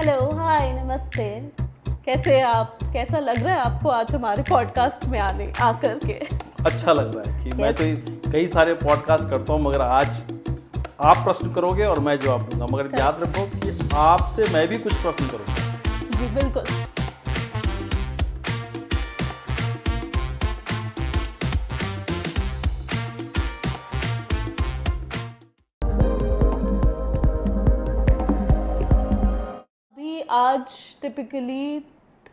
Hello, हाय, नमस्ते। कैसे हैं आप? कैसा लग रहा है आपको आज हमारे पॉडकास्ट में आकर के? अच्छा लग रहा है कि मैं Yes. तो कई सारे पॉडकास्ट करता हूँ, मगर आज आप प्रश्न करोगे और मैं जवाब दूंगा। मगर याद रखो कि आपसे मैं भी कुछ प्रश्न करूँगा। जी बिल्कुल। अभी आज टिपिकली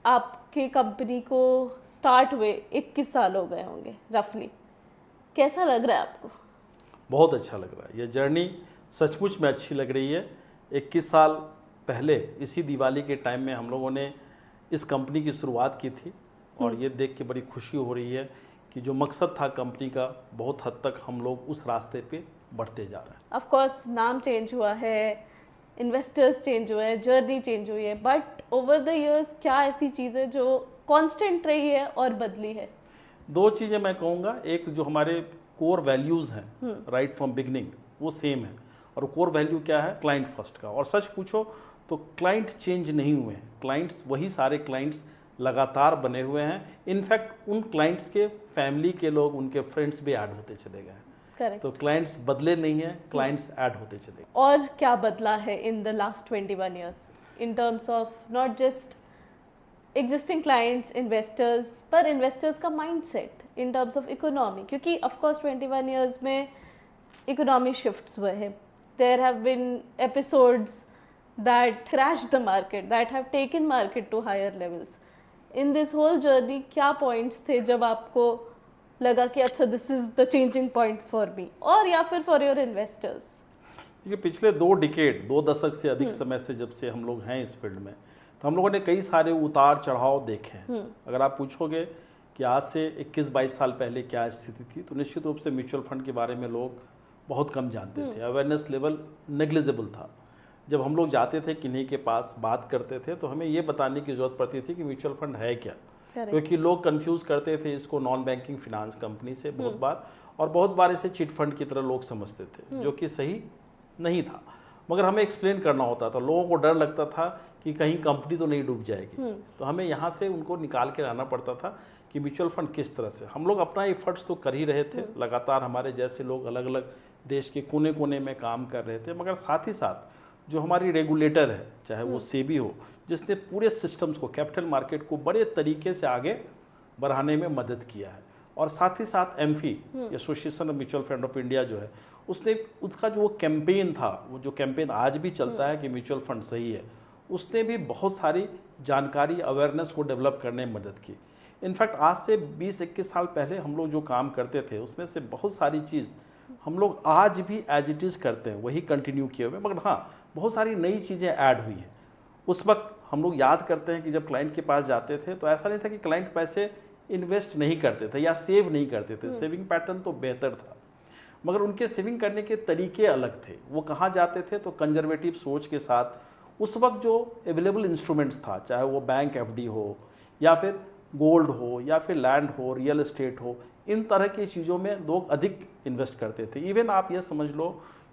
आपके कंपनी को स्टार्ट हुए 21 साल हो गए होंगे रफली। कैसा लग रहा है आपको? बहुत अच्छा लग रहा है। ये जर्नी सचमुच में अच्छी लग रही है। 21 साल पहले इसी दिवाली के टाइम में हम लोगों ने इस कंपनी की शुरुआत की थी और ये देख के बड़ी खुशी हो रही है कि जो मकसद था कंपनी का, बहुत हद तक हम लोग उस रास्ते पे बढ़ते जा रहे हैं। ऑफ कोर्स नाम चेंज हुआ है, इन्वेस्टर्स चेंज हुए हैं, जर्नी चेंज हुई है, बट ओवर द इयर्स क्या ऐसी चीज़ें जो कांस्टेंट रही है और बदली है? दो चीज़ें मैं कहूँगा। एक, जो हमारे कोर वैल्यूज़ हैं राइट फ्रॉम बिगनिंग, वो सेम है। और कोर वैल्यू क्या है? क्लाइंट फर्स्ट का। और सच पूछो तो क्लाइंट चेंज नहीं हुए हैं। क्लाइंट्स वही सारे क्लाइंट्स लगातार बने हुए हैं। इनफैक्ट उन क्लाइंट्स के फैमिली के लोग, उनके फ्रेंड्स भी ऐड होते चले गए हैं। करेक्ट। तो क्लाइंट्स बदले नहीं हैं, क्लाइंट्स ऐड होते चले गए। और क्या बदला है in the last 21 years in terms of not just existing clients, investors, पर investors का mindset in terms of economy? क्योंकि of course 21 years में economy shifts हुए हैं. There have been episodes that crashed the market, that have taken market to higher levels. In this whole journey क्या points थे जब आपको लगा कि अच्छा this is the changing point for me और या फिर फॉर योर इन्वेस्टर्स? देखिए, पिछले 2 दशक से अधिक समय से जब से हम लोग हैं इस फील्ड में, तो हम लोगों ने कई सारे उतार चढ़ाव देखे हैं। अगर आप पूछोगे कि आज से 21-22 साल पहले क्या स्थिति थी, तो निश्चित रूप से म्यूचुअल फंड के बारे में लोग बहुत कम जानते थे। अवेयरनेस लेवल नेग्लिजिबल था। जब हम लोग जाते थे किन्हीं के पास बात करते थे तो हमें ये बताने की जरूरत पड़ती थी कि म्यूचुअल फंड है क्या, क्योंकि लोग कंफ्यूज करते थे इसको नॉन बैंकिंग फिनांस कंपनी से बहुत बार, और बहुत बार इसे चिट फंड की तरह लोग समझते थे, जो कि सही नहीं था। मगर हमें एक्सप्लेन करना होता था। लोगों को डर लगता था कि कहीं कंपनी तो नहीं डूब जाएगी, तो हमें यहाँ से उनको निकाल के लाना पड़ता था कि म्यूचुअल फंड किस तरह से। हम लोग अपना एफर्ट्स तो कर ही रहे थे लगातार, हमारे जैसे लोग अलग अलग देश के कोने कोने में काम कर रहे थे, मगर साथ ही साथ जो हमारी रेगुलेटर है, चाहे वो सेबी हो, जिसने पूरे सिस्टम्स को, कैपिटल मार्केट को बड़े तरीके से आगे बढ़ाने में मदद किया है, और साथ ही साथ AMFI, association of mutual fund of India जो है, उसने उसका जो वो कैंपेन था, वो जो कैंपेन आज भी चलता है कि म्यूचुअल फंड सही है, उसने भी बहुत सारी जानकारी, अवेयरनेस को डेवलप करने में मदद की। इनफैक्ट आज से 20-21 साल पहले हम लोग जो काम करते थे उसमें से बहुत सारी चीज़ हम लोग आज भी एज इट इज़ करते हैं, वही कंटिन्यू किए हुए, मगर हाँ, बहुत सारी नई चीज़ें ऐड हुई हैं। उस वक्त हम लोग याद करते हैं कि जब क्लाइंट के पास जाते थे तो ऐसा नहीं था कि क्लाइंट पैसे इन्वेस्ट नहीं करते थे या सेव नहीं करते थे। सेविंग पैटर्न तो बेहतर था, मगर उनके सेविंग करने के तरीके अलग थे। वो कहाँ जाते थे? तो कंजर्वेटिव सोच के साथ उस वक्त जो अवेलेबल इंस्ट्रूमेंट्स था, चाहे वो बैंक एफडी हो या फिर गोल्ड हो या फिर लैंड हो, रियल एस्टेट हो, इन तरह की चीज़ों में लोग अधिक इन्वेस्ट करते थे। इवन आप ये समझ लो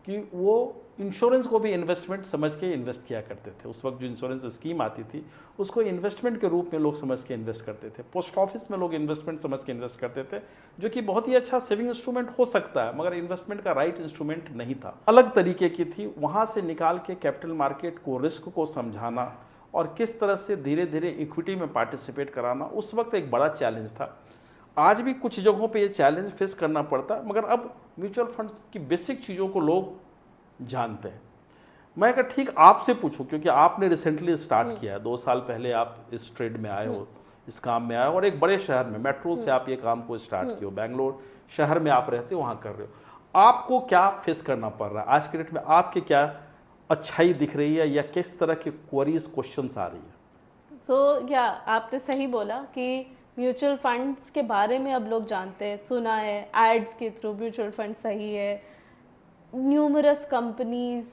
कि वो इंश्योरेंस को भी इन्वेस्टमेंट समझ के इन्वेस्ट किया करते थे। उस वक्त जो इंश्योरेंस स्कीम आती थी उसको इन्वेस्टमेंट के रूप में लोग समझ के इन्वेस्ट करते थे। पोस्ट ऑफिस में लोग इन्वेस्टमेंट समझ के इन्वेस्ट करते थे, जो कि बहुत ही अच्छा सेविंग इंस्ट्रूमेंट हो सकता है, मगर इन्वेस्टमेंट का राइट इंस्ट्रूमेंट नहीं था, अलग तरीके की थी। वहाँ से निकाल के कैपिटल मार्केट को, रिस्क को समझाना और किस तरह से धीरे धीरे इक्विटी में पार्टिसिपेट कराना, उस वक्त एक बड़ा चैलेंज था। आज भी कुछ जगहों पे ये चैलेंज फेस करना पड़ता है, मगर अब म्यूचुअल फंड की बेसिक चीज़ों को लोग जानते हैं। मैं अगर ठीक आपसे पूछूं, क्योंकि आपने रिसेंटली स्टार्ट किया है, 2 साल पहले आप इस ट्रेड में आए हो, इस काम में आए हो, और एक बड़े शहर में, मेट्रो से आप ये काम को स्टार्ट किए हो, बैंगलोर शहर में आप रहते हो, वहाँ कर रहे हो, आपको क्या फेस करना पड़ रहा है आज के डेट में? आपके क्या अच्छाई दिख रही है या किस तरह की क्वेरीज, क्वेश्चंस आ रही है? सो या आपने सही बोला कि म्यूचुअल फंड्स के बारे में अब लोग जानते हैं, सुना है एड्स के थ्रू म्यूचुअल फंड सही है। न्यूमरस कंपनीज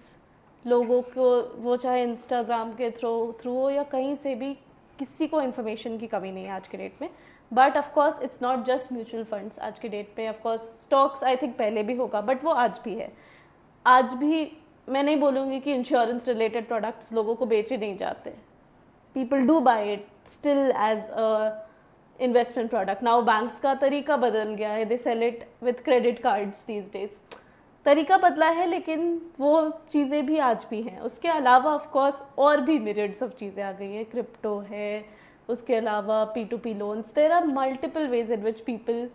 लोगों को, वो चाहे इंस्टाग्राम के थ्रू हो या कहीं से भी, किसी को इन्फॉर्मेशन की कमी नहीं है आज के डेट में। But of course it's not just mutual funds आज के डेट पे। Of course stocks I think पहले भी होगा, बट वो आज भी है। आज भी मैं नहीं बोलूँगी कि इंश्योरेंस रिलेटेड प्रोडक्ट्स लोगों को बेचे नहीं जाते, people do buy it still as a investment product. Now banks का तरीका बदल गया है, they sell it with credit cards these days. तरीका बदला है लेकिन वो चीज़ें भी आज भी हैं। उसके अलावा ऑफ कोर्स और भी मिरियड्स ऑफ चीज़ें आ गई हैं, क्रिप्टो है, उसके अलावा P2P loans, there are multiple ways in which people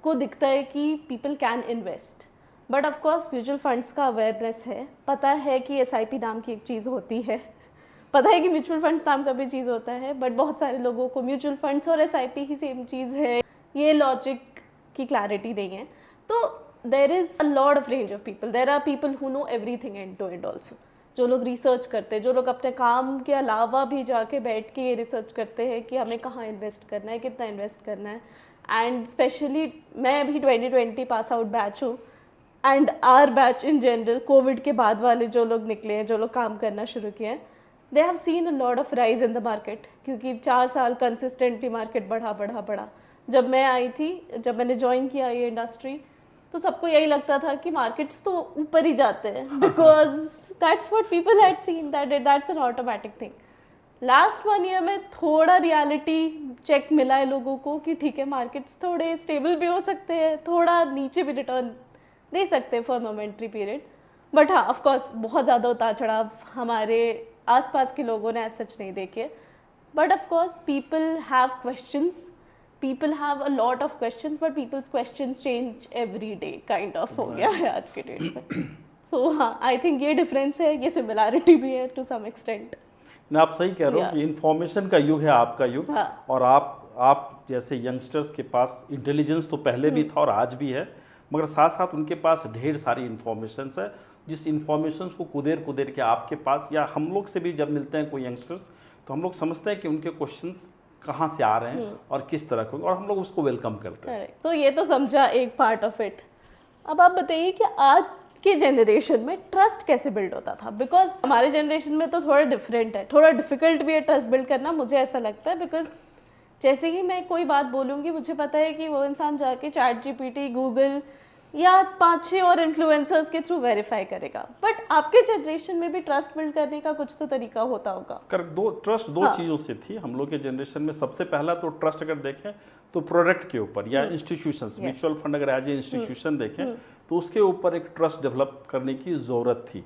को दिखता है कि people can invest. But of course mutual funds का अवेयरनेस है, पता है कि SIP नाम की एक चीज़ होती है, पता है कि म्यूचुअल फंड्स नाम का भी चीज़ होता है, बट बहुत सारे लोगों को म्यूचुअल फंड्स और SIP ही सेम चीज़ है, ये लॉजिक की क्लैरिटी नहीं है। तो there is a lot of range of people, there are people who know everything end to end also, जो लोग रिसर्च करते हैं, जो लोग अपने काम के अलावा भी जाके बैठ के ये रिसर्च करते हैं कि हमें कहाँ इन्वेस्ट करना है, कितना इन्वेस्ट करना है। एंड स्पेशली मैं अभी 2020 पास आउट बैच हूँ, and our batch in general, Covid के बाद वाले जो लोग निकले हैं, जो लोग काम करना शुरू किए हैं, they have seen a lot of rise in the market, क्योंकि 4 साल कंसिस्टेंटली मार्केट बढ़ा। जब मैं आई थी, जब मैंने ज्वाइन किया ये इंडस्ट्री, तो सबको यही लगता था कि मार्केट्स तो ऊपर ही जाते हैं, because that's what people had seen, that's an automatic thing. Last 1 year में थोड़ा रियलिटी चेक मिला है लोगों को कि ठीक है, मार्केट्स थोड़े स्टेबल भी हो सकते हैं, थोड़ा नीचे भी रिटर्न दे सकते हैं फॉर मोमेंट्री पीरियड। बट हाँ, ऑफकोर्स बहुत ज़्यादा उतार चढ़ाव हमारे आसपास के लोगों ने ऐसा सच नहीं देखे। But of course people have questions, people have a lot of questions, but people's questions change every day kind of हो गया है आज के डेट में। So हाँ, I think ये डिफरेंस है, ये सिमिलैरिटी भी है टू सम एक्सटेंट। ना आप सही कह रहे हो कि इन्फॉर्मेशन का युग है आपका युग, हाँ। और आप जैसे यंगस्टर्स के पास इंटेलिजेंस तो पहले भी था और आज भी है, मगर साथ साथ उनके पास ढेर सारी इन्फॉर्मेशन है, जिस इन्फॉर्मेशन को कुदेर के आपके पास, या हम लोग से भी जब मिलते हैं कोई यंगस्टर्स, तो हम लोग समझते हैं कि उनके क्वेश्चंस कहाँ से आ रहे हैं और किस तरह के, और हम लोग उसको वेलकम करते हैं। तो ये तो समझा एक पार्ट ऑफ इट। अब आप बताइए कि आज के जनरेशन में ट्रस्ट कैसे बिल्ड होता था, बिकॉज हमारे जनरेशन में तो थोड़ा डिफरेंट है, थोड़ा डिफिकल्ट भी है ट्रस्ट बिल्ड करना, मुझे ऐसा लगता है। बिकॉज जैसे ही मैं कोई बात बोलूँगी, मुझे पता है कि वो इंसान जाके ChatGPT, गूगल या 5-6 और इन्फ्लुएंसर्स के थ्रू वेरीफाई करेगा। बट आपके जनरेशन में भी ट्रस्ट बिल्ड करने का कुछ तो तरीका होता होगा। ट्रस्ट दो चीज़ों से थी हम लोग के जनरेशन में। सबसे पहला तो ट्रस्ट अगर देखें तो प्रोडक्ट के ऊपर, या इंस्टीट्यूशंस, म्यूचुअल फंड अगर एज ए इंस्टीट्यूशन देखें तो उसके ऊपर एक ट्रस्ट डेवलप करने की ज़रूरत थी,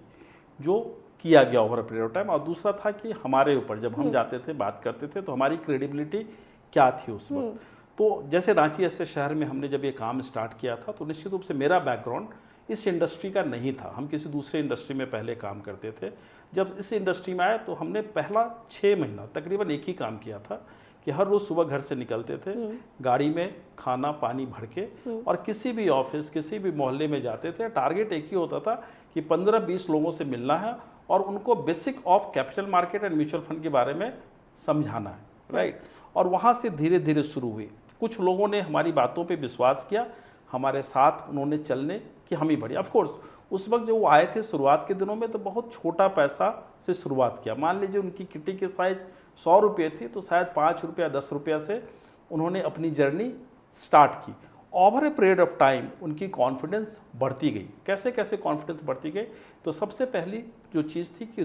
जो किया गया over a period of time. और दूसरा था कि हमारे ऊपर जब हम जाते थे, बात करते थे, तो हमारी क्रेडिबिलिटी क्या थी उस वक्त। तो जैसे रांची ऐसे शहर में हमने जब ये काम स्टार्ट किया था, तो निश्चित रूप से मेरा बैकग्राउंड इस इंडस्ट्री का नहीं था, हम किसी दूसरे इंडस्ट्री में पहले काम करते थे। जब इस इंडस्ट्री में आए तो हमने पहला 6 महीना तकरीबन एक ही काम किया था कि हर रोज़ सुबह घर से निकलते थे, गाड़ी में खाना पानी भर के, और किसी भी ऑफिस, किसी भी मोहल्ले में जाते थे। टारगेट एक ही होता था कि 15-20 लोगों से मिलना है और उनको basic of capital market and mutual fund के बारे में समझाना है, राइट। और वहाँ से धीरे धीरे शुरू हुई। कुछ लोगों ने हमारी बातों पे विश्वास किया, हमारे साथ उन्होंने चलने की हम ही बढ़ी। ऑफ कोर्स उस वक्त जो वो आए थे शुरुआत के दिनों में, तो बहुत छोटा पैसा से शुरुआत किया। मान लीजिए उनकी किटी की साइज 100 रुपये थी, तो शायद 5 रुपया 10 रुपया से उन्होंने अपनी जर्नी स्टार्ट की। Over a period of time उनकी कॉन्फिडेंस बढ़ती गई। कैसे कैसे कॉन्फिडेंस बढ़ती गई? तो सबसे पहली जो चीज़ थी कि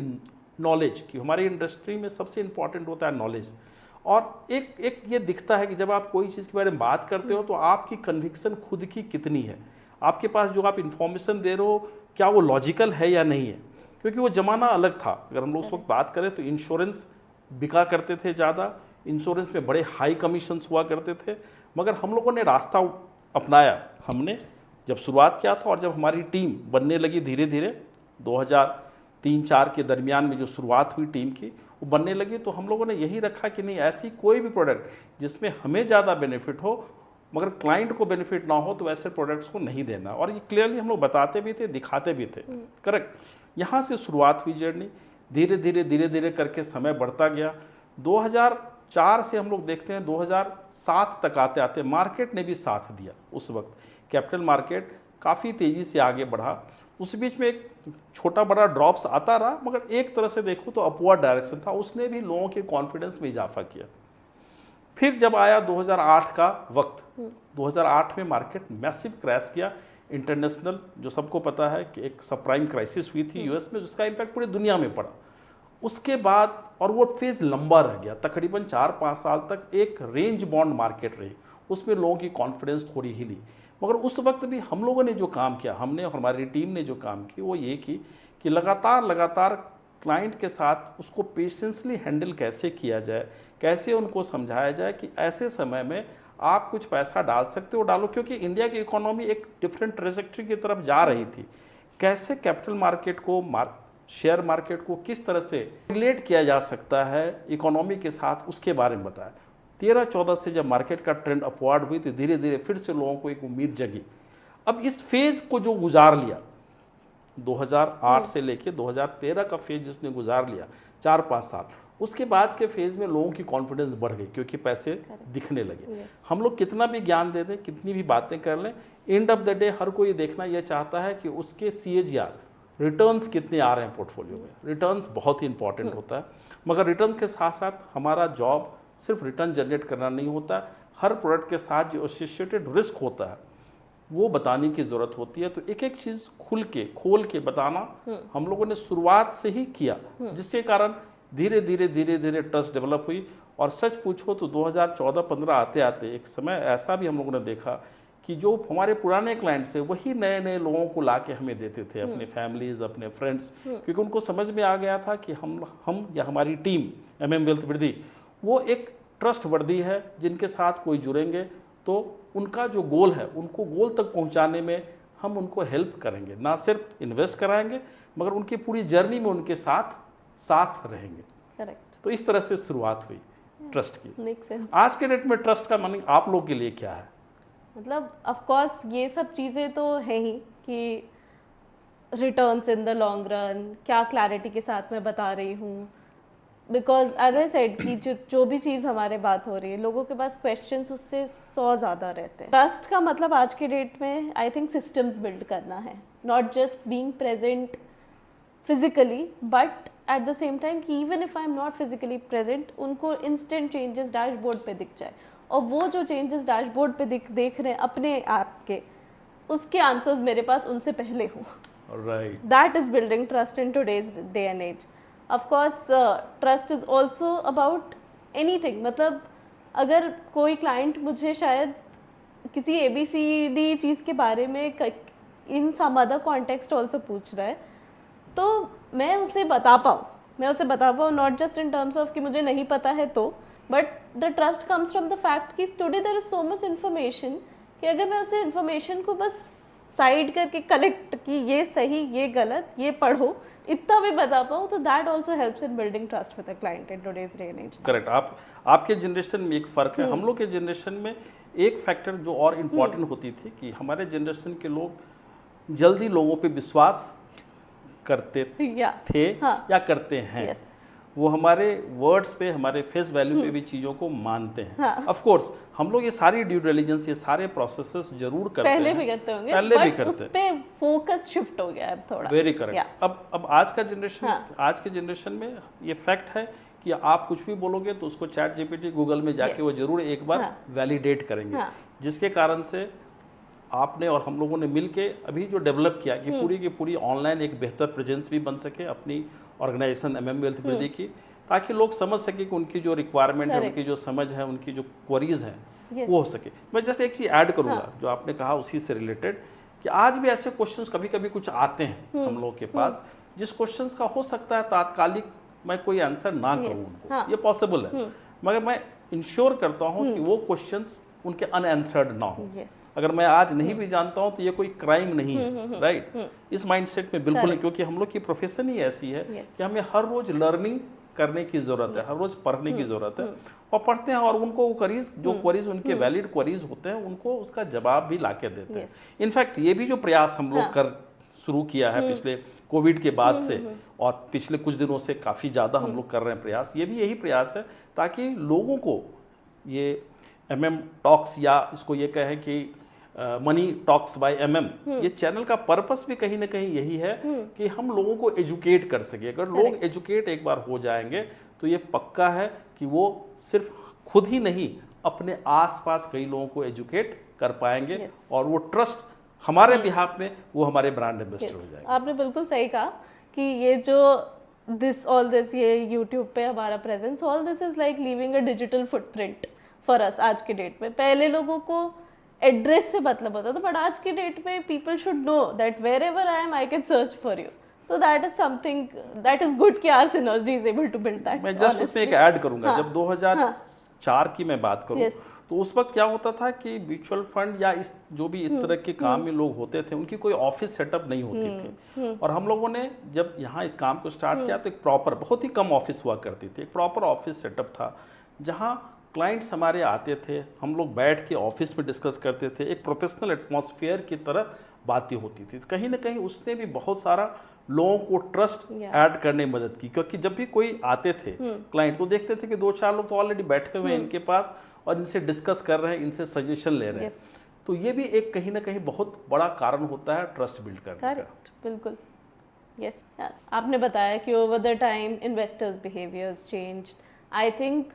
नॉलेज की, हमारी इंडस्ट्री में सबसे इंपॉर्टेंट होता है नॉलेज। और एक ये दिखता है कि जब आप कोई चीज़ के बारे में बात करते हो तो आपकी कन्विक्शन खुद की कितनी है, आपके पास जो आप इन्फॉर्मेशन दे रहे हो क्या वो लॉजिकल है या नहीं है। क्योंकि वो ज़माना अलग था। अगर हम लोग उस वक्त बात करें तो इंश्योरेंस बिका करते थे ज़्यादा, इंश्योरेंस में बड़े हाई कमीशंस हुआ करते थे, मगर हम लोगों ने रास्ता अपनाया। हमने जब शुरुआत किया था और जब हमारी टीम बनने लगी धीरे धीरे 2003-4 के दरमियान में जो शुरुआत हुई टीम की, वो बनने लगी, तो हम लोगों ने यही रखा कि नहीं, ऐसी कोई भी प्रोडक्ट जिसमें हमें ज़्यादा बेनिफिट हो मगर क्लाइंट को बेनिफिट ना हो, तो ऐसे प्रोडक्ट्स को नहीं देना। और ये क्लियरली हम लोग बताते भी थे, दिखाते भी थे। करेक्ट। यहाँ से शुरुआत हुई जर्नी, धीरे धीरे करके समय बढ़ता गया। 2004 से हम लोग देखते हैं 2007 तक आते आते मार्केट ने भी साथ दिया। उस वक्त कैपिटल मार्केट काफ़ी तेज़ी से आगे बढ़ा। उस बीच में एक छोटा बड़ा ड्रॉप्स आता रहा, मगर एक तरह से देखो तो अपवर्ड डायरेक्शन था, उसने भी लोगों के कॉन्फिडेंस में इजाफा किया। फिर जब आया 2008 का वक्त, 2008 में मार्केट मैसिव क्रैश किया, इंटरनेशनल, जो सबको पता है कि एक सबप्राइम क्राइसिस हुई थी यूएस में, जिसका इम्पैक्ट पूरी दुनिया में पड़ा। उसके बाद और वो फेज लंबा रह गया, तकरीबन 4-5 साल तक एक रेंज बॉन्ड मार्केट रही, उसमें लोगों की कॉन्फिडेंस थोड़ी हिली। मगर उस वक्त भी हम लोगों ने जो काम किया, हमने और हमारी टीम ने जो काम की, वो ये कि लगातार क्लाइंट के साथ उसको पेशेंसली हैंडल कैसे किया जाए, कैसे उनको समझाया जाए कि ऐसे समय में आप कुछ पैसा डाल सकते हो, डालो, क्योंकि इंडिया की इकोनॉमी एक डिफरेंट ट्रेजेक्ट्री की तरफ जा रही थी। कैसे कैपिटल मार्केट को, शेयर मार्केट को किस तरह से रिलेट किया जा सकता है इकोनॉमी के साथ, उसके बारे में बताया। 13-14 से जब मार्केट का ट्रेंड अपवर्ड हुई तो धीरे धीरे फिर से लोगों को एक उम्मीद जगी। अब इस फेज को जो गुजार लिया, 2008 से लेके 2013 का फेज जिसने गुजार लिया, 4-5 साल, उसके बाद के फेज में लोगों की कॉन्फिडेंस बढ़ गई, क्योंकि पैसे दिखने लगे। हम लोग कितना भी ज्ञान दे दें, कितनी भी बातें कर लें, एंड ऑफ द डे हर कोई देखना यह चाहता है कि उसके CAGR रिटर्न्स कितने आ रहे हैं पोर्टफोलियो में। रिटर्न्स बहुत ही इंपॉर्टेंट होता है, मगर रिटर्न के साथ साथ हमारा जॉब सिर्फ रिटर्न जनरेट करना नहीं होता, हर प्रोडक्ट के साथ जो एसोसिएटेड रिस्क होता है वो बताने की ज़रूरत होती है। तो एक एक चीज़ खोल के बताना हम लोगों ने शुरुआत से ही किया, जिसके कारण धीरे धीरे ट्रस्ट डेवलप हुई। और सच पूछो तो 2014-15 आते आते एक समय ऐसा भी हम लोगों ने देखा कि जो हमारे पुराने क्लाइंट्स थे वही नए नए लोगों को ला के हमें देते थे, अपने फैमिलीज, अपने फ्रेंड्स, क्योंकि उनको समझ में आ गया था कि हम या हमारी टीम MM वेल्थ वृद्धि वो एक ट्रस्ट वर्दी है, जिनके साथ कोई जुड़ेंगे तो उनका जो गोल है उनको गोल तक पहुंचाने में हम उनको हेल्प करेंगे, ना सिर्फ इन्वेस्ट कराएंगे मगर उनकी पूरी जर्नी में उनके साथ रहेंगे। करेक्ट। तो इस तरह से शुरुआत हुई ट्रस्ट की। Make sense. आज के डेट में ट्रस्ट का मीनिंग आप लोग के लिए क्या है? मतलब ऑफ कोर्स ये सब चीज़ें तो है ही कि returns in the long run, क्या क्लैरिटी के साथ मैं बता रही हूँ, बिकॉज एज आई सेड कि जो भी चीज़ हमारे बात हो रही है, लोगों के पास क्वेश्चंस उससे 100 ज़्यादा रहते हैं। ट्रस्ट का मतलब आज के डेट में आई थिंक सिस्टम्स बिल्ड करना है, not just being present physically, but at the same time कि even if I am not physically present, उनको इंस्टेंट चेंजेस डैशबोर्ड पे दिख जाए, और वो जो चेंजेस डैशबोर्ड पे देख रहे हैं अपने ऐप के, उसके आंसर्स मेरे पास उनसे पहले हो। Right, that is building trust in today's day and age. Of course trust is also about anything. मतलब अगर कोई क्लाइंट मुझे शायद किसी ABCD चीज़ के बारे में in some other context also पूछ रहा है, तो मैं उसे बता पाऊँ, not just in terms of कि मुझे नहीं पता है तो, but the trust comes from the fact कि today there is so much information कि अगर मैं उसे इन्फॉर्मेशन को बस साइड करके कलेक्ट कि ये सही, ये गलत, ये पढ़ो, इतना भी बता पाऊँ, तो that also helps in building trust with the client in today's day and age. Correct. आपके जनरेशन में एक फ़र्क है, हम लोग के जनरेशन में एक फैक्टर जो और इम्पॉर्टेंट होती थी कि हमारे जनरेशन के लोग जल्दी लोगों पे विश्वास करते थे या करते हैं। वो हमारे वर्ड्स पे, हमारे फेस वैल्यू पे भी चीज़ों को मानते हैं। ऑफ कोर्स हम लोग ये सारी ड्यू डिलिजेंस, ये सारे प्रोसेसेस जरूर करते हैं, पहले भी करते होंगे, पहले भी करते उस पे फोकस शिफ्ट हो गया है थोड़ा। Very correct. अब आज के जनरेशन में ये फैक्ट है कि आप कुछ भी बोलोगे तो उसको ChatGPT, गूगल में जाके वो जरूर एक बार वैलिडेट करेंगे, जिसके कारण से आपने और हम लोगों ने मिलके अभी जो डेवलप किया कि पूरी की पूरी ऑनलाइन एक बेहतर प्रेजेंस भी बन सके अपनी ऑर्गेनाइजेशन MM वेल्थ वृद्धि की, ताकि लोग समझ सके कि उनकी जो रिक्वायरमेंट है, उनकी जो समझ है, उनकी जो क्वेरीज हैं वो हो सके। मैं जस्ट एक चीज़ ऐड करूँगा जो आपने कहा उसी से रिलेटेड, कि आज भी ऐसे क्वेश्चंस कभी कभी कुछ आते हैं हम लोग के पास, जिस क्वेश्चंस का हो सकता है तात्कालिक मैं कोई आंसर ना करूँ उनको, ये पॉसिबल है, मगर मैं इंश्योर करता हूँ कि वो क्वेश्चंस उनके अनआंसर्ड ना हो। अगर मैं आज नहीं भी जानता हूं तो ये कोई क्राइम नहीं है, राइट? इस माइंडसेट में बिल्कुल नहीं, क्योंकि हम लोग की प्रोफेशन ही ऐसी है कि हमें हर रोज लर्निंग करने की जरूरत है, हर रोज पढ़ने की जरूरत है, और पढ़ते हैं और उनको वो क्वेरीज उनके वैलिड क्वेरीज होते हैं, उनको उसका जवाब भी लाके देते हैं। इनफैक्ट ये भी जो प्रयास हम लोग शुरू किया है पिछले कोविड के बाद से, और पिछले कुछ दिनों से काफ़ी ज़्यादा हम लोग कर रहे हैं प्रयास, ये भी यही प्रयास है ताकि लोगों को ये MM टॉक्स, या इसको ये कहें कि मनी टॉक्स बाय MM, ये चैनल का पर्पस भी कहीं ना कहीं यही है कि हम लोगों को एजुकेट कर सके। अगर लोग एजुकेट एक बार हो जाएंगे तो ये पक्का है कि वो सिर्फ खुद ही नहीं, अपने आसपास कई लोगों को एजुकेट कर पाएंगे, और वो ट्रस्ट हमारे बिहाफ में वो हमारे ब्रांड एम्बेसडर हो जाएंगे। आपने बिल्कुल सही कहा कि ये जो ऑल दिस ये यूट्यूब पे हमारा presence, all this is like leaving a digital footprint for us आज के डेट में। पहले लोगों को एड्रेस से मतलब होता था, बट आज के डेट में people should know that wherever I am I can search for you. तो that is something that is good कि our synergy is able to build that. मैं जस्ट उसमें एक ऐड करूंगा, जब 2004 की मैं बात करूं तो उस वक्त क्या होता था कि म्यूचुअल फंड या इस जो भी इस तरह के काम में लोग होते थे, उनकी कोई ऑफिस सेटअप नहीं होती थी। और हम लोगों ने जब यहाँ इस काम को स्टार्ट किया तो एक प्रॉपर, बहुत ही कम ऑफिस हुआ करती थी, एक प्रॉपर ऑफिस सेटअप था जहाँ क्लाइंट्स हमारे आते थे, हम लोग बैठ के ऑफिस में डिस्कस करते थे, एक प्रोफेशनल एटमॉस्फेयर की तरह बातें होती थी। कहीं ना कहीं उसने भी बहुत सारा लोगों को ट्रस्ट ऐड करने में मदद की, क्योंकि जब भी कोई आते थे क्लाइंट तो देखते थे कि 2-4 लोग तो ऑलरेडी बैठे हुए हैं इनके पास और इनसे डिस्कस कर रहे हैं, इनसे सजेशन ले रहे हैं। तो ये भी एक कहीं ना कहीं बहुत बड़ा कारण होता है ट्रस्ट बिल्ड करने का। बिल्कुल, यस। आपने बताया कि over the time investors behaviours changed, I think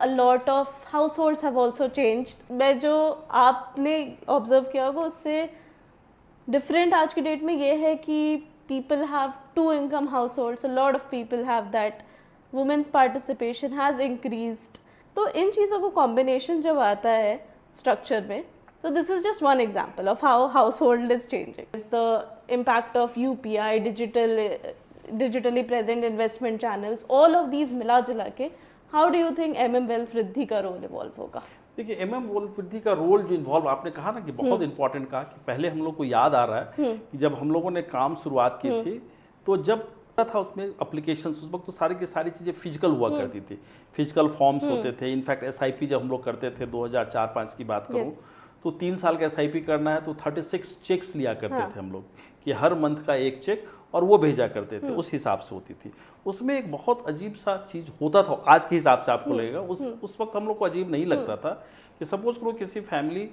a lot of households have also changed। मैं जो आपने ऑब्जर्व किया होगा उससे डिफरेंट आज की डेट में ये है कि people have 2 income households, a lot of people have that, women's participation has increased। तो इन चीज़ों को कॉम्बिनेशन जब आता है स्ट्रक्चर में, तो this is just one example of how house hold is changing. Is the impact of UPI, digitally present investment channels, all of these मिला जुला के how do you think MM wealth वृद्धि का रोल इवॉल्व होगा? देखिए, MM wealth वृद्धि का role जो इन्वॉल्व, आपने कहा ना कि बहुत इंपॉर्टेंट कहा कि पहले हम लोग को याद आ रहा है कि जब हम लोगों ने काम शुरुआत की थी तो जब था उसमें एप्लीकेशंस, उस वक्त तो सारी की सारी चीज़ें फिजिकल हुआ करती थी, फिजिकल फॉर्म्स होते थे। इनफैक्ट SIP जब हम लोग करते थे 2004-05 की बात करूँ तो 3 साल का SIP करना है तो 36 चेक्स लिया करते थे हम लोग, कि हर मंथ का एक चेक, और वो भेजा करते थे, उस हिसाब से होती थी। उसमें एक बहुत अजीब सा चीज़ होता था, आज के हिसाब से आपको लगेगा, उस वक्त हम लोग को अजीब नहीं लगता था कि सपोज करो किसी फैमिली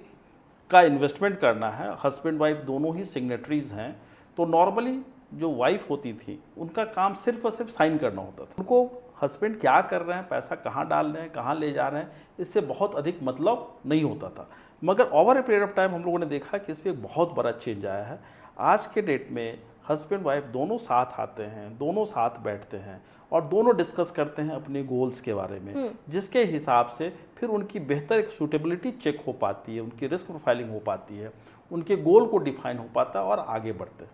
का इन्वेस्टमेंट करना है, हस्बैंड वाइफ दोनों ही सिग्नेटरीज हैं, तो नॉर्मली जो वाइफ होती थी उनका काम सिर्फ और सिर्फ साइन करना होता था। उनको हस्बैंड क्या कर रहे हैं, पैसा कहाँ डाल रहे हैं, कहाँ ले जा रहे हैं, इससे बहुत अधिक मतलब नहीं होता था। मगर over a period of time हम लोगों ने देखा कि इसमें एक बहुत बड़ा चेंज आया है। आज के डेट में हस्बैंड वाइफ दोनों साथ आते हैं, दोनों साथ बैठते हैं और दोनों डिस्कस करते हैं अपने गोल्स के बारे में, जिसके हिसाब से फिर उनकी बेहतर एक सूटेबिलिटी चेक हो पाती है, उनकी रिस्क प्रोफाइलिंग हो पाती है, उनके गोल को डिफाइन हो पाता है और आगे बढ़ते हैं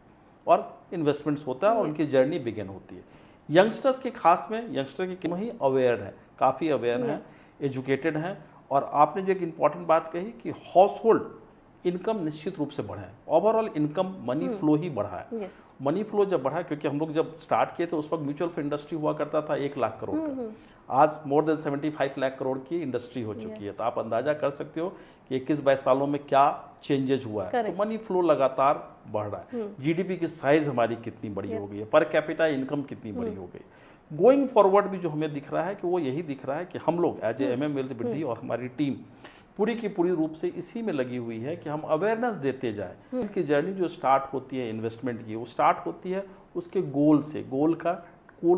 और इन्वेस्टमेंट्स होता है और उनकी जर्नी बिगिन होती है। यंगस्टर्स के खास में, यंगस्टर के ही अवेयर है, काफ़ी अवेयर हैं, एजुकेटेड हैं। और आपने जो एक इम्पॉर्टेंट बात कही कि हाउस होल्ड इनकम निश्चित रूप से बढ़ा है, ओवरऑल इनकम मनी फ्लो ही बढ़ा है। मनी फ्लो जब बढ़ा है, क्योंकि हम लोग जब स्टार्ट किए थे उस वक्त म्यूचुअल फंड इंडस्ट्री हुआ करता था 1 लाख करोड़ का, आज मोर देन 75 लाख करोड़ की इंडस्ट्री हो चुकी है। तो आप अंदाजा कर सकते हो कि 21-22 सालों में क्या चेंजेज हुआ है। तो मनी फ्लो लगातार बढ़ रहा है, GDP की साइज हमारी कितनी बड़ी हो गई है, पर कैपिटा इनकम कितनी बड़ी हो गई। गोइंग फॉरवर्ड भी जो हमें दिख रहा है कि वो यही दिख रहा है कि हम लोग एज ए MM वेल्थ वृद्धि और हमारी टीम पूरी की पूरी रूप से इसी में लगी हुई है कि हम अवेयरनेस देते जाए। उनकी जर्नी जो स्टार्ट होती है इन्वेस्टमेंट की, वो स्टार्ट होती है उसके गोल से, गोल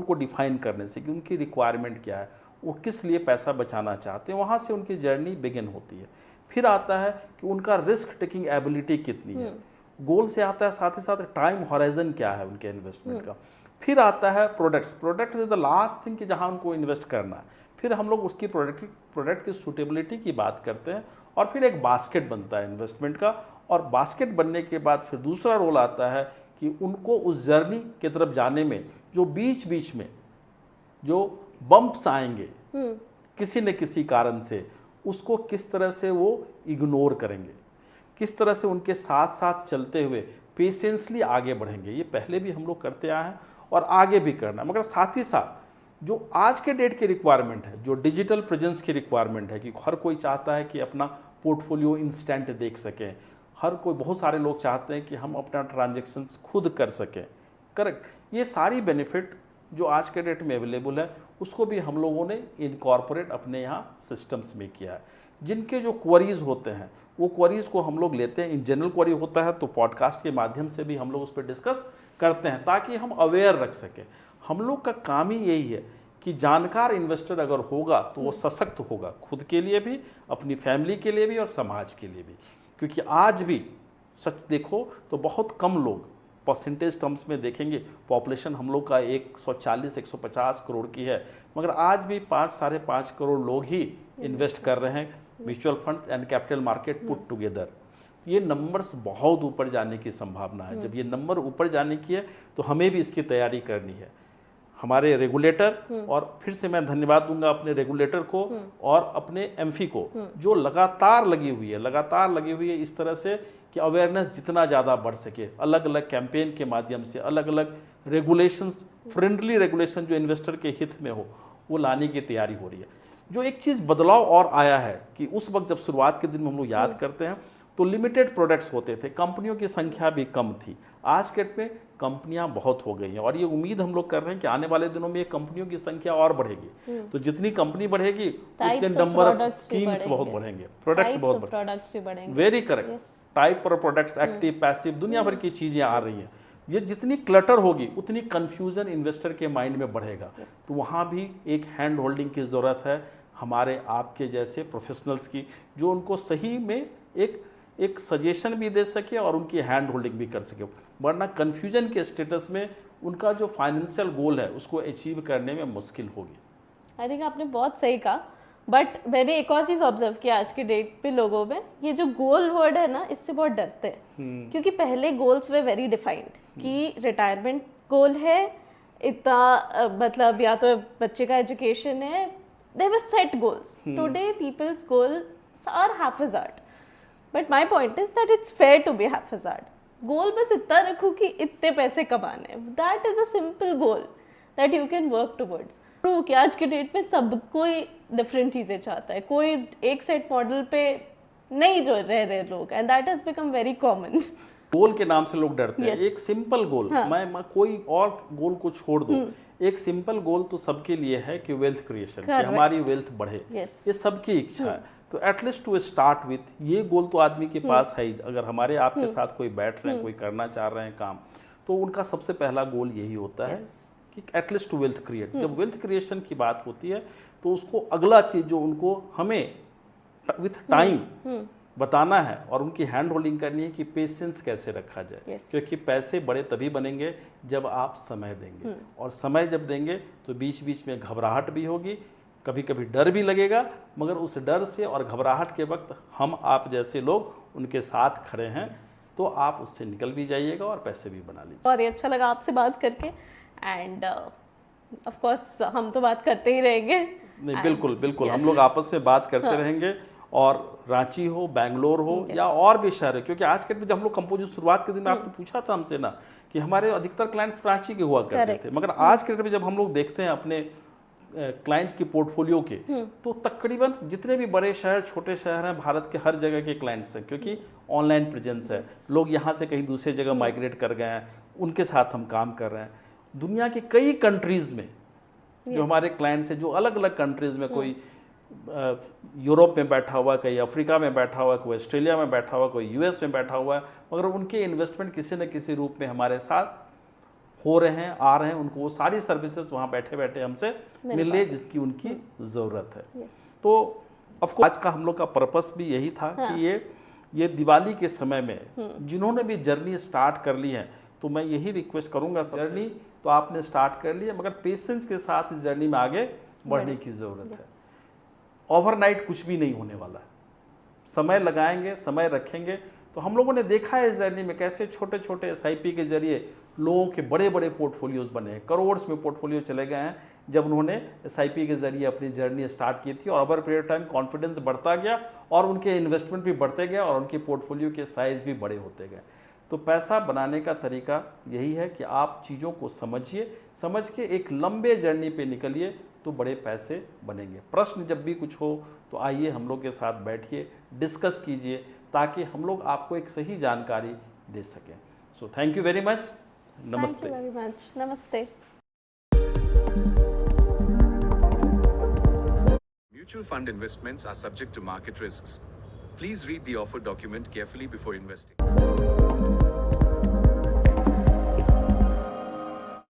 को डिफाइन करने से कि उनकी रिक्वायरमेंट क्या है, वो किस लिए पैसा बचाना चाहते हैं, वहाँ से उनकी जर्नी बिगिन होती है। फिर आता है कि उनका रिस्क टेकिंग एबिलिटी कितनी है, गोल से आता है साथ ही साथ टाइम हॉराइजन क्या है उनके इन्वेस्टमेंट का। फिर आता है products is the last thing कि जहाँ उनको इन्वेस्ट करना है। फिर हम लोग उसकी प्रोडक्ट की सूटेबिलिटी की बात करते हैं और फिर एक बास्केट बनता है इन्वेस्टमेंट का। और बास्केट बनने के बाद फिर दूसरा रोल आता है कि उनको उस जर्नी की तरफ जाने में जो बीच बीच में जो बम्प्स आएंगे किसी न किसी कारण से, उसको किस तरह से वो इग्नोर करेंगे, किस तरह से उनके साथ साथ चलते हुए पेशेंसली आगे बढ़ेंगे। ये पहले भी हम लोग करते आए हैं और आगे भी करना है। मगर साथ ही साथ जो आज के डेट की रिक्वायरमेंट है, जो डिजिटल प्रेजेंस की रिक्वायरमेंट है कि हर कोई चाहता है कि अपना पोर्टफोलियो इंस्टेंट देख सकें, हर कोई, बहुत सारे लोग चाहते हैं कि हम अपना ट्रांजैक्शंस खुद कर सकें। करेक्ट, ये सारी बेनिफिट जो आज के डेट में अवेलेबल है उसको भी हम लोगों ने इनकॉर्पोरेट अपने यहाँ सिस्टम्स में किया है। जिनके जो क्वेरीज होते हैं वो क्वेरीज को हम लोग लेते हैं, इन जनरल क्वेरी होता है तो पॉडकास्ट के माध्यम से भी हम लोग उस पर डिस्कस करते हैं ताकि हम अवेयर रख सकें। हम लोग का काम ही यही है कि जानकार इन्वेस्टर अगर होगा तो वो सशक्त होगा, खुद के लिए भी, अपनी फैमिली के लिए भी और समाज के लिए भी। क्योंकि आज भी सच देखो तो बहुत कम लोग परसेंटेज टर्म्स में देखेंगे, पॉपुलेशन हम लोग का 140-150 करोड़ की है, मगर आज भी 5-5.5 करोड़ लोग ही इन्वेस्ट कर रहे हैं mutual fund and capital market put together. ये नंबर्स बहुत ऊपर जाने की संभावना है। जब ये नंबर ऊपर जाने की है तो हमें भी इसकी तैयारी करनी है। हमारे रेगुलेटर, और फिर से मैं धन्यवाद दूंगा अपने रेगुलेटर को और अपने एमफी को, जो लगातार लगी हुई है इस तरह से कि अवेयरनेस जितना ज़्यादा बढ़ सके, अलग अलग कैंपेन के माध्यम से अलग अलग रेगुलेशंस, फ्रेंडली रेगुलेशन जो इन्वेस्टर के हित में हो, वो लाने की तैयारी हो रही है। जो एक चीज़ बदलाव और आया है कि उस वक्त जब शुरुआत के दिन में हम लोग याद करते हैं तो लिमिटेड प्रोडक्ट्स होते थे, कंपनियों की संख्या भी कम थी। आज के डेट में कंपनियां बहुत हो गई हैं और ये उम्मीद हम लोग कर रहे हैं कि आने वाले दिनों में ये कंपनियों की संख्या और बढ़ेगी। तो जितनी कंपनी बढ़ेगी उतने नंबर ऑफ स्कीम्स बहुत बढ़ेंगे, प्रोडक्ट्स बहुत बढ़ेंगे। वेरी करेक्ट, टाइप और प्रोडक्ट्स, एक्टिव पैसिव, दुनिया भर की चीजें आ रही हैं। ये जितनी क्लटर होगी उतनी कंफ्यूजन इन्वेस्टर के माइंड में बढ़ेगा। तो वहाँ भी एक हैंड होल्डिंग की ज़रूरत है हमारे आपके जैसे प्रोफेशनल्स की, जो उनको सही में एक सजेशन भी दे सके और उनकी हैंड होल्डिंग भी कर सके, वरना कन्फ्यूजन के स्टेटस में उनका जो फाइनेंशियल गोल है उसको अचीव करने में मुश्किल होगी। आई थिंक आपने बहुत सही कहा, बट मैंने एक और चीज़ ऑब्जर्व किया आज के डेट पे लोगों में, ये जो गोल वर्ड है ना, इससे बहुत डरते हैं। क्योंकि पहले गोल्स वे वेरी डिफाइंड कि रिटायरमेंट गोल है इतना, मतलब या तो बच्चे का एजुकेशन है, there were set goals. Today people's goals are haphazard, but my point is that it's fair to be haphazard. Goal बस इतना रखो कि इतने पैसे कमाने, that is a simple goal that you can work towards. True कि आज के डेट में सब कोई डिफरेंट चीज़ें चाहता है, कोई एक सेट मॉडल पे नहीं रह रहे लोग, and that has become very common. Goal के नाम से लोग डरते हैं। एक सिंपल गोल, मैं कोई और गोल को छोड़ दो, एक सिंपल गोल तो सबके लिए है कि वेल्थ क्रिएशन, कि हमारी वेल्थ बढ़े, ये सबकी इच्छा है। तो एटलीस्ट टू स्टार्ट विथ ये गोल तो आदमी के पास है ही। अगर हमारे आपके साथ कोई बैठ रहे हैं, कोई करना चाह रहे हैं काम, तो उनका सबसे पहला गोल यही होता है कि एटलीस्ट टू वेल्थ क्रिएट। जब वेल्थ क्रिएशन की बात होती है तो उसको अगला चीज जो उनको हमें विथ टाइम बताना है और उनकी हैंड होल्डिंग करनी है कि पेशेंस कैसे रखा जाए। क्योंकि पैसे बड़े तभी बनेंगे जब आप समय देंगे, और समय जब देंगे तो बीच बीच में घबराहट भी होगी, कभी कभी डर भी लगेगा, मगर उस डर से और घबराहट के वक्त हम आप जैसे लोग उनके साथ खड़े हैं, तो आप उससे निकल भी जाइएगा और पैसे भी बना लीजिए। बहुत ही अच्छा लगा आपसे बात करके, एंड ऑफ कोर्स हम तो बात करते ही रहेंगे। नहीं, बिल्कुल बिल्कुल, हम लोग आपस में बात करते रहेंगे, और रांची हो, बैंगलोर हो या और भी शहर है। क्योंकि आज के जब हम लोग कंपोजिट शुरुआत के दिन में आपने पूछा था हमसे ना कि हमारे अधिकतर क्लाइंट्स रांची के हुआ करते थे, मगर आज के डेट में जब हम लोग देखते हैं अपने क्लाइंट्स की पोर्टफोलियो के, तो तकरीबन जितने भी बड़े शहर, छोटे शहर हैं, भारत के हर जगह के क्लाइंट्स हैं। क्योंकि ऑनलाइन प्रेजेंस है, लोग यहाँ से कहीं दूसरी जगह माइग्रेट कर गए हैं, उनके साथ हम काम कर रहे हैं। दुनिया की कई कंट्रीज में जो हमारे क्लाइंट्स हैं, जो अलग अलग कंट्रीज में, कोई यूरोप में बैठा हुआ है, कोई अफ्रीका में बैठा हुआ है, कोई ऑस्ट्रेलिया में बैठा हुआ है, कोई यूएस में बैठा हुआ है, मगर उनके इन्वेस्टमेंट किसी न किसी रूप में हमारे साथ हो रहे हैं, आ रहे हैं। उनको वो सारी सर्विसेज वहाँ बैठे बैठे हमसे मिल रही है जिसकी उनकी ज़रूरत है। तो ऑफकोर्स आज का हम लोग का पर्पस भी यही था कि ये दिवाली के समय में जिन्होंने भी जर्नी स्टार्ट कर ली है, तो मैं यही रिक्वेस्ट करूँगा, जर्नी तो आपने स्टार्ट कर ली है, मगर पेशेंस के साथ इस जर्नी में आगे बढ़ने की ज़रूरत है। ओवरनाइट कुछ भी नहीं होने वाला है, समय लगाएंगे, समय रखेंगे। तो हम लोगों ने देखा है इस जर्नी में कैसे छोटे छोटे SIP के जरिए लोगों के बड़े बड़े पोर्टफोलियोज बने हैं, करोड़ में पोर्टफोलियो चले गए हैं जब उन्होंने SIP के जरिए अपनी जर्नी स्टार्ट की थी। और ओवर पीरियड टाइम कॉन्फिडेंस बढ़ता गया और उनके इन्वेस्टमेंट भी बढ़ते गए और उनके पोर्टफोलियो के साइज भी बड़े होते गए। तो पैसा बनाने का तरीका यही है कि आप चीज़ों को समझिए, समझ के एक लंबे जर्नी पे निकलिए, तो बड़े पैसे बनेंगे। प्रश्न जब भी कुछ हो तो आइए हम लोग के साथ बैठिए, डिस्कस कीजिए, ताकि हम लोग आपको एक सही जानकारी दे सकें। So thank you very much. नमस्ते। Thank you very much. Namaste. Mutual fund investments are subject to market risks. Please read the offer document carefully before investing.